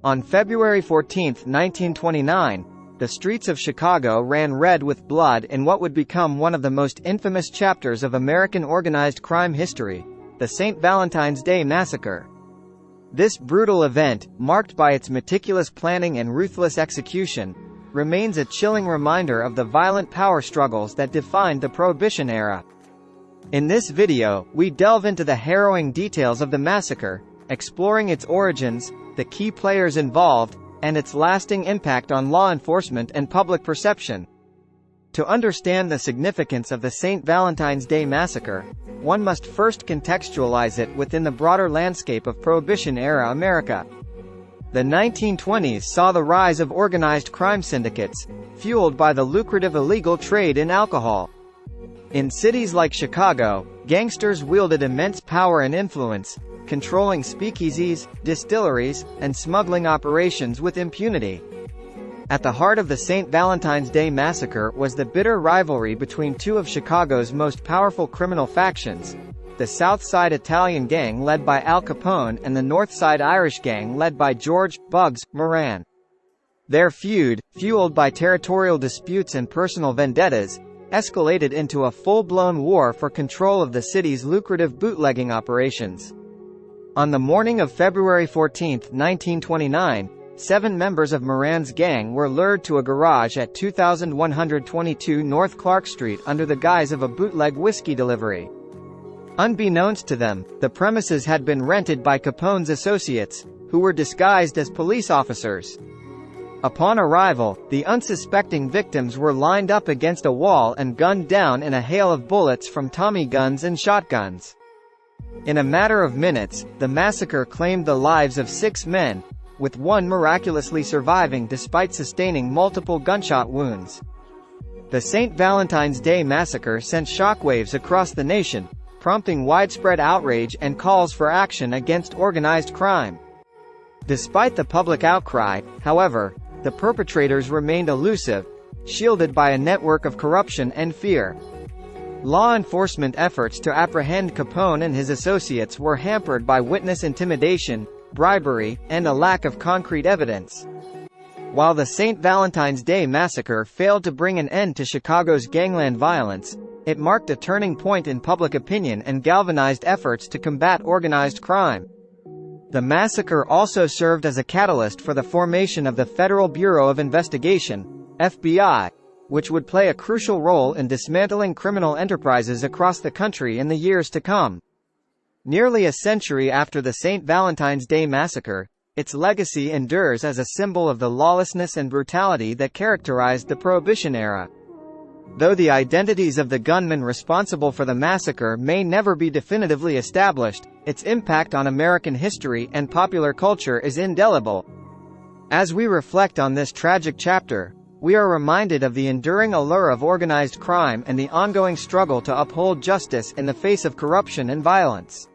On February 14, 1929, the streets of Chicago ran red with blood in what would become one of the most infamous chapters of American organized crime history, the St. Valentine's Day Massacre. This brutal event, marked by its meticulous planning and ruthless execution, remains a chilling reminder of the violent power struggles that defined the Prohibition era. In this video, we delve into the harrowing details of the massacre, exploring its origins, the key players involved, and its lasting impact on law enforcement and public perception. To understand the significance of the St. Valentine's Day Massacre, one must first contextualize it within the broader landscape of Prohibition-era America. The 1920s saw the rise of organized crime syndicates, fueled by the lucrative illegal trade in alcohol. In cities like Chicago, gangsters wielded immense power and influence, controlling speakeasies, distilleries, and smuggling operations with impunity. At the heart of the St. Valentine's Day Massacre was the bitter rivalry between two of Chicago's most powerful criminal factions, the South Side Italian gang led by Al Capone and the North Side Irish gang led by George "Bugs" Moran. Their feud, fueled by territorial disputes and personal vendettas, escalated into a full-blown war for control of the city's lucrative bootlegging operations. On the morning of February 14, 1929, 7 members of Moran's gang were lured to a garage at 2122 North Clark Street under the guise of a bootleg whiskey delivery. Unbeknownst to them, the premises had been rented by Capone's associates, who were disguised as police officers. Upon arrival, the unsuspecting victims were lined up against a wall and gunned down in a hail of bullets from Tommy guns and shotguns. In a matter of minutes, the massacre claimed the lives of 6 men, with one miraculously surviving despite sustaining multiple gunshot wounds. The St. Valentine's Day Massacre sent shockwaves across the nation, prompting widespread outrage and calls for action against organized crime. Despite the public outcry, however, the perpetrators remained elusive, shielded by a network of corruption and fear. Law enforcement efforts to apprehend Capone and his associates were hampered by witness intimidation, bribery, and a lack of concrete evidence. While the St. Valentine's Day Massacre failed to bring an end to Chicago's gangland violence, it marked a turning point in public opinion and galvanized efforts to combat organized crime. The massacre also served as a catalyst for the formation of the Federal Bureau of Investigation, FBI, which would play a crucial role in dismantling criminal enterprises across the country in the years to come. Nearly a century after the St. Valentine's Day Massacre, its legacy endures as a symbol of the lawlessness and brutality that characterized the Prohibition era. Though the identities of the gunmen responsible for the massacre may never be definitively established, its impact on American history and popular culture is indelible. As we reflect on this tragic chapter, we are reminded of the enduring allure of organized crime and the ongoing struggle to uphold justice in the face of corruption and violence.